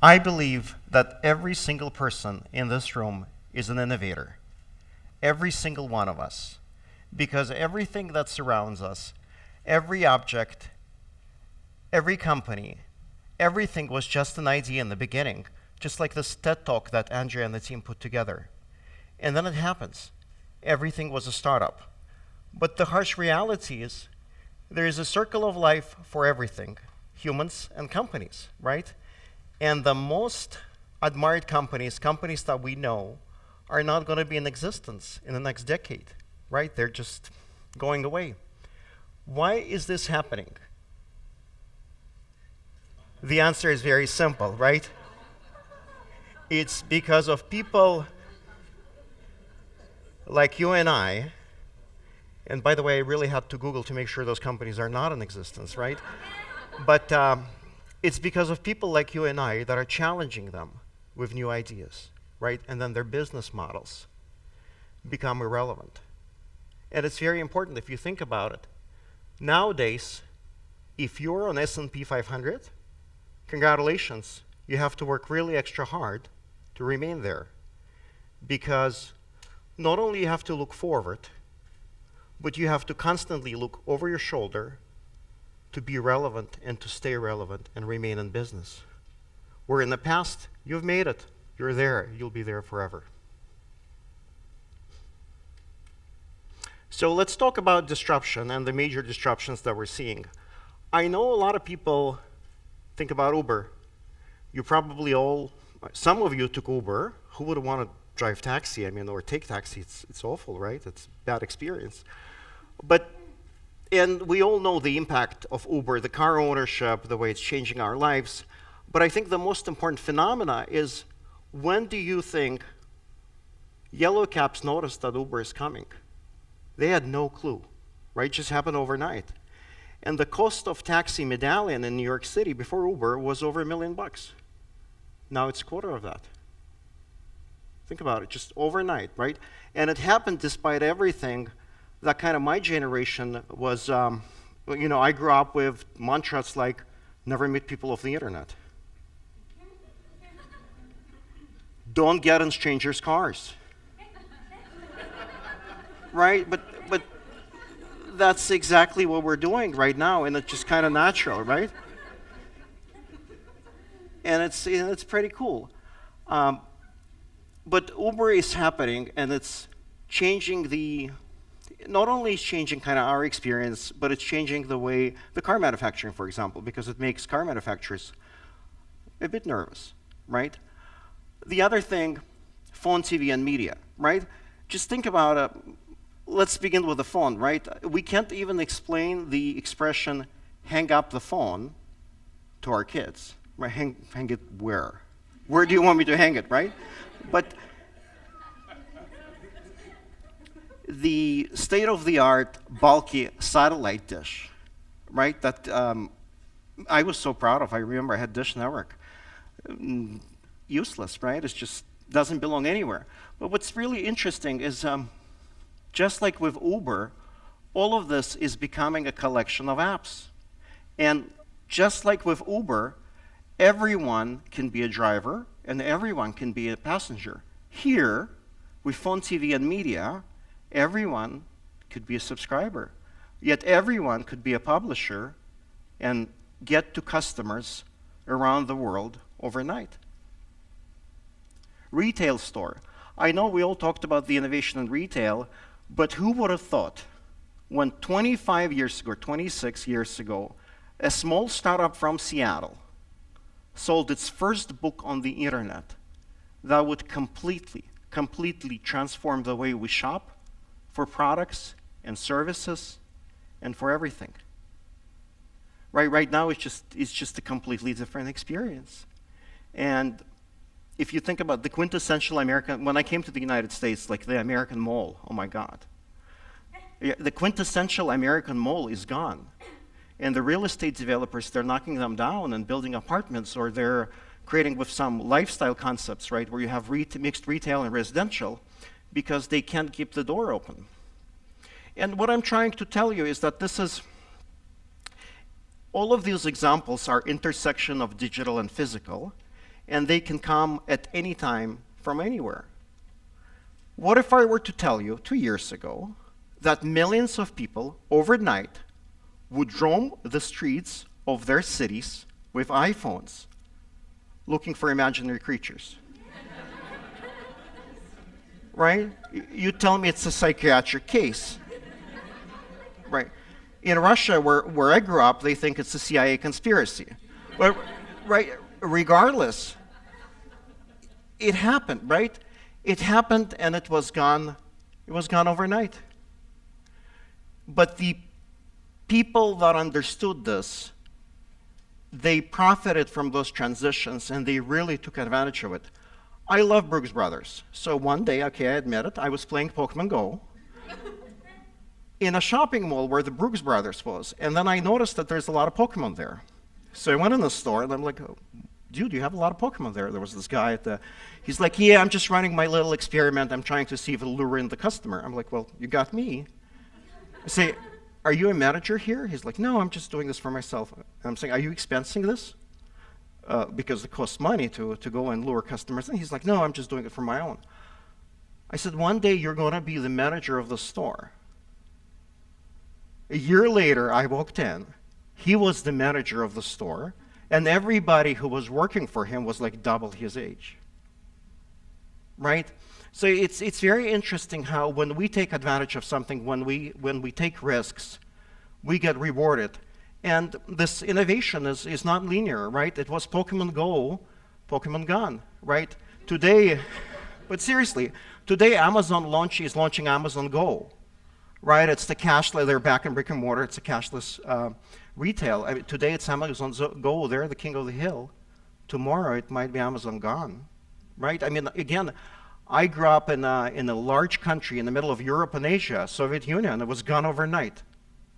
I believe that every single person in this room is an innovator. Every single one of us. Because everything that surrounds us, every object, every company, everything was just an idea in the beginning, just like this TED Talk that Andrea and the team put together. And then it happens. Everything was a startup. But the harsh reality is there is a circle of life for everything, humans and companies, right? And the most admired companies, companies that we know, are not going to be in existence in the next decade, right? They're just going away. Why is this happening? The answer is very simple, right? It's because of people like you and I, and by the way, I really had to Google to make sure those companies are not in existence, right? But it's because of people like you and I that are challenging them with new ideas, right? And then their business models become irrelevant. And it's very important if you think about it. Nowadays, if you're on S&P 500, congratulations, you have to work really extra hard to remain there. Because not only you have to look forward, but you have to constantly look over your shoulder to be relevant and to stay relevant and remain in business. Where in the past, you've made it, you're there, you'll be there forever. So let's talk about disruption and the major disruptions that we're seeing. I know a lot of people think about Uber. You probably all, some of you took Uber. Who would want to drive taxi? I mean, or take taxi, it's awful, right? It's a bad experience. And we all know the impact of Uber, the car ownership, the way it's changing our lives. But I think the most important phenomena is, when do you think yellow cabs noticed that Uber is coming? They had no clue, right? It just happened overnight. And the cost of taxi medallion in New York City before Uber was over $1 million. Now it's a quarter of that. Think about it, just overnight, right? And it happened despite everything that kind of my generation was, I grew up with mantras like, never meet people off the internet. Don't get in strangers' cars. Right? But that's exactly what we're doing right now, and it's just kind of natural, right? And it's pretty cool. But Uber is happening, and it's changing not only is changing kind of our experience, but it's changing the way the car manufacturing, for example, because it makes car manufacturers a bit nervous, right? The other thing, phone, TV, and media, right? Just think about it. Let's begin with the phone, right? We can't even explain the expression, hang up the phone, to our kids. Right? Hang it where? Where do you want me to hang it, right? But the state-of-the-art bulky satellite dish, right, that I was so proud of. I remember I had Dish Network. Useless, right? It just doesn't belong anywhere. But what's really interesting is, just like with Uber, all of this is becoming a collection of apps. And just like with Uber, everyone can be a driver and everyone can be a passenger. Here, with phone, TV, and media, everyone could be a subscriber. Yet everyone could be a publisher and get to customers around the world overnight. Retail store. I know we all talked about the innovation in retail, but who would have thought when 25 years ago, or 26 years ago, a small startup from Seattle sold its first book on the internet that would completely transform the way we shop for products and services and for everything. Right now, it's just a completely different experience. And if you think about the quintessential American, when I came to the United States, like the American Mall, oh my God. The quintessential American Mall is gone. And the real estate developers, they're knocking them down and building apartments, or they're creating with some lifestyle concepts, right, where you have mixed retail and residential, because they can't keep the door open. And what I'm trying to tell you is that all of these examples are intersection of digital and physical, and they can come at any time from anywhere. What if I were to tell you 2 years ago that millions of people overnight would roam the streets of their cities with iPhones looking for imaginary creatures? Right? You tell me it's a psychiatric case. Right? In Russia, where I grew up, they think it's a CIA conspiracy. But, right, regardless, it happened, right? It happened and it was gone. It was gone overnight. But the people that understood this, they profited from those transitions and they really took advantage of it. I love Brooks Brothers. So one day, okay, I admit it, I was playing Pokemon Go in a shopping mall where the Brooks Brothers was, and then I noticed that there's a lot of Pokemon there. So I went in the store and I'm like, oh, dude, you have a lot of Pokemon there. There was this guy at the, he's like, yeah, I'm just running my little experiment. I'm trying to see if it'll lure in the customer. I'm like, well, you got me. I say, are you a manager here? He's like, no, I'm just doing this for myself. And I'm saying, are you expensing this? Because it costs money to go and lure customers. And he's like, no, I'm just doing it for my own. I said, one day you're going to be the manager of the store. A year later, I walked in. He was the manager of the store, and everybody who was working for him was like double his age. Right? So it's very interesting how when we take advantage of something, when we take risks, we get rewarded. And this innovation is not linear, right? It was Pokemon Go, Pokemon gone, right? Today, but seriously, today Amazon is launching Amazon Go, right? It's the cashless, they're back in brick and mortar, it's a cashless retail. I mean, today it's Amazon Go, they're the king of the hill. Tomorrow it might be Amazon gone, right? I mean, again, I grew up in a large country in the middle of Europe and Asia, Soviet Union, it was gone overnight.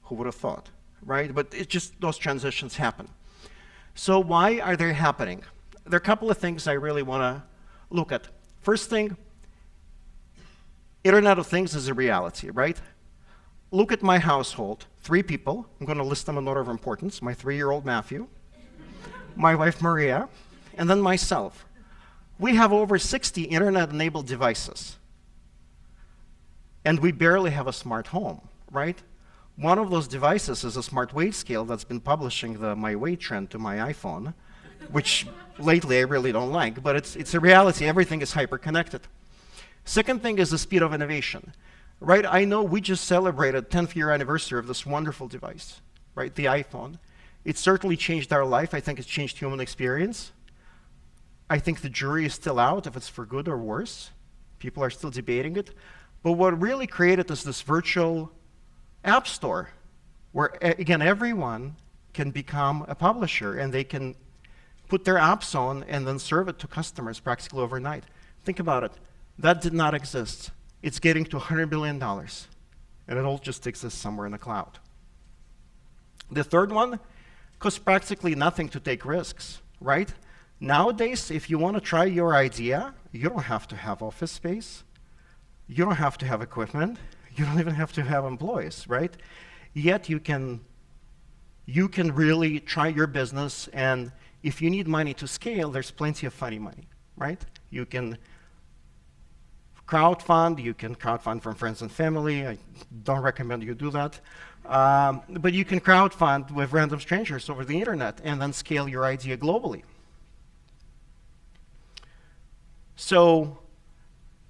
Who would have thought? Right? But it's just those transitions happen. So why are they happening? There are a couple of things I really want to look at. First thing, Internet of Things is a reality, right? Look at my household. 3 people. I'm going to list them in order of importance. My 3-year-old Matthew, my wife Maria, and then myself. We have over 60 Internet-enabled devices. And we barely have a smart home, right? One of those devices is a smart weight scale that's been publishing my weight trend to my iPhone, which lately I really don't like, but it's a reality. Everything is hyper-connected. Second thing is the speed of innovation, right? I know we just celebrated 10th year anniversary of this wonderful device, right? The iPhone. It certainly changed our life. I think it's changed human experience. I think the jury is still out if it's for good or worse. People are still debating it. But what really created is this virtual app store, where again everyone can become a publisher and they can put their apps on and then serve it to customers practically overnight. Think about it. That did not exist. It's getting to $100 billion, and it all just exists somewhere in the cloud. The third one costs practically nothing to take risks, right? Nowadays, if you want to try your idea, you don't have to have office space. You don't have to have equipment. You don't even have to have employees, right? Yet you can really try your business, and if you need money to scale, there's plenty of funny money, right? You can crowdfund from friends and family. I don't recommend you do that. But you can crowdfund with random strangers over the internet and then scale your idea globally. So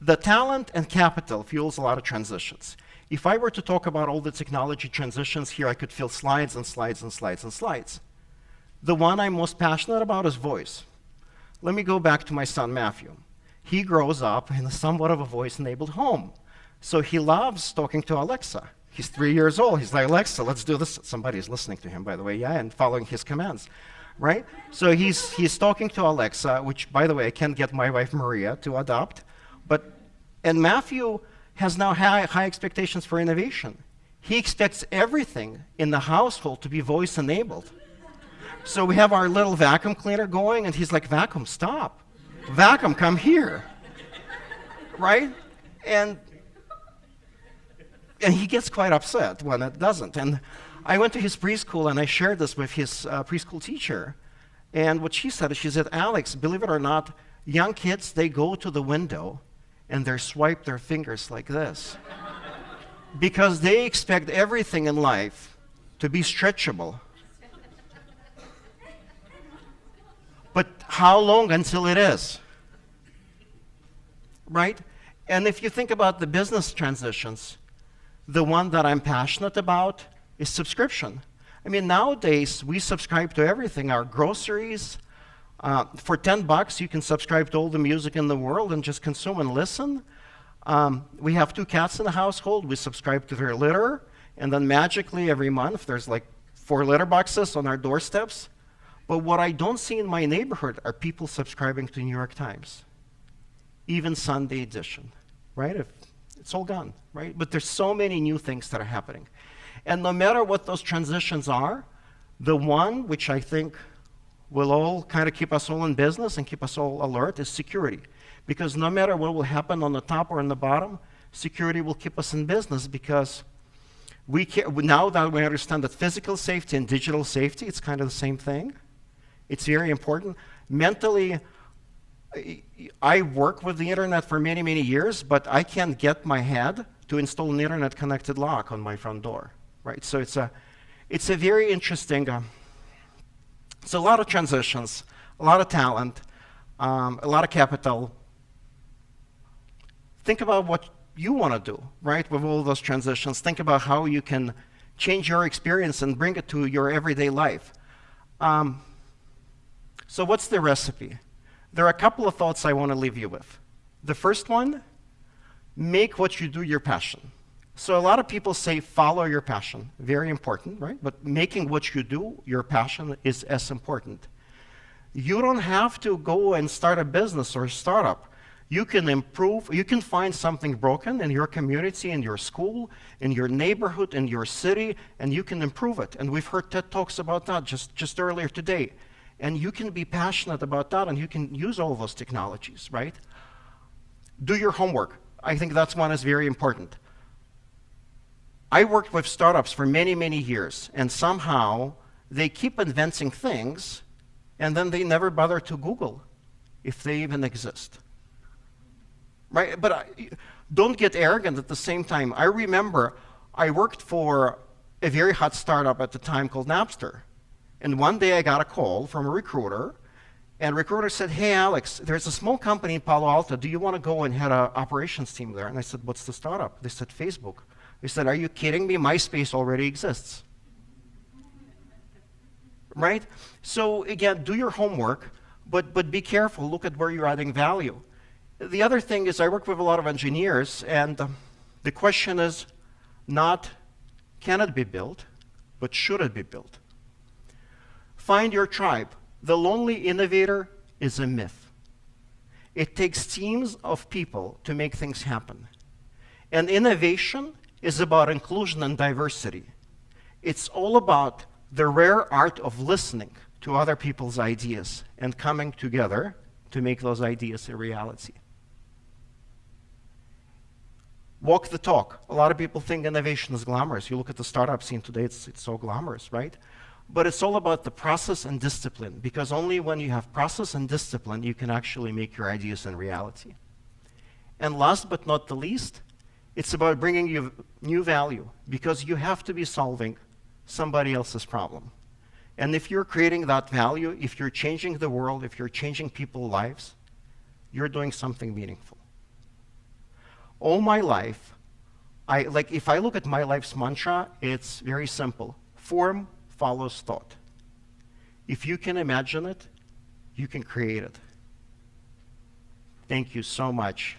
the talent and capital fuels a lot of transitions. If I were to talk about all the technology transitions here, I could fill slides and slides and slides and slides. The one I'm most passionate about is voice. Let me go back to my son, Matthew. He grows up in somewhat of a voice-enabled home. So he loves talking to Alexa. He's 3 years old. He's like, Alexa, let's do this. Somebody's listening to him, by the way, yeah, and following his commands, right? So he's talking to Alexa, which, by the way, I can't get my wife Maria to adopt. And Matthew has now high expectations for innovation. He expects everything in the household to be voice-enabled. So we have our little vacuum cleaner going, and he's like, vacuum, stop. Vacuum, come here. Right? And he gets quite upset when it doesn't. And I went to his preschool, and I shared this with his preschool teacher. And what she said, Alex, believe it or not, young kids, they go to the window and they swipe their fingers like this because they expect everything in life to be stretchable. But how long until it is? Right? And if you think about the business transitions, the one that I'm passionate about is subscription. I mean, nowadays, we subscribe to everything, our groceries. For $10, you can subscribe to all the music in the world and just consume and listen. We have 2 cats in the household. We subscribe to their litter. And then magically, every month, there's like 4 litter boxes on our doorsteps. But what I don't see in my neighborhood are people subscribing to New York Times, even Sunday edition, right? It's all gone, right? But there's so many new things that are happening. And no matter what those transitions are, the one which I think will all kind of keep us all in business and keep us all alert is security. Because no matter what will happen on the top or on the bottom, security will keep us in business because now that we understand that physical safety and digital safety, it's kind of the same thing. It's very important. Mentally, I work with the internet for many, many years, but I can't get my head to install an internet-connected lock on my front door, right? So it's a very interesting, it's a lot of transitions, a lot of talent, a lot of capital. Think about what you want to do, right, with all those transitions. Think about how you can change your experience and bring it to your everyday life. So what's the recipe? There are a couple of thoughts I want to leave you with. The first one, make what you do your passion. So a lot of people say follow your passion. Very important, right? But making what you do your passion is as important. You don't have to go and start a business or a startup. You can improve, you can find something broken in your community, in your school, in your neighborhood, in your city, and you can improve it. And we've heard TED Talks about that just earlier today. And you can be passionate about that, and you can use all those technologies, right? Do your homework. I think that's one is very important. I worked with startups for many, many years, and somehow they keep inventing things, and then they never bother to Google if they even exist, right? But don't get arrogant at the same time. I remember I worked for a very hot startup at the time called Napster. And one day I got a call from a recruiter, and the recruiter said, hey, Alex, there's a small company in Palo Alto. Do you want to go and head an operations team there? And I said, what's the startup? They said, Facebook. They said, are you kidding me? MySpace already exists. Right? So again, do your homework, but be careful. Look at where you're adding value. The other thing is I work with a lot of engineers, and the question is not can it be built, but should it be built? Find your tribe. The lonely innovator is a myth. It takes teams of people to make things happen. And innovation is about inclusion and diversity. It's all about the rare art of listening to other people's ideas and coming together to make those ideas a reality. Walk the talk. A lot of people think innovation is glamorous. You look at the startup scene today, it's so glamorous, right? But it's all about the process and discipline, because only when you have process and discipline, you can actually make your ideas a reality. And last but not the least, it's about bringing you new value, because you have to be solving somebody else's problem. And if you're creating that value, if you're changing the world, if you're changing people's lives, you're doing something meaningful. All my life, if I look at my life's mantra, it's very simple. Form follows thought. If you can imagine it, you can create it. Thank you so much.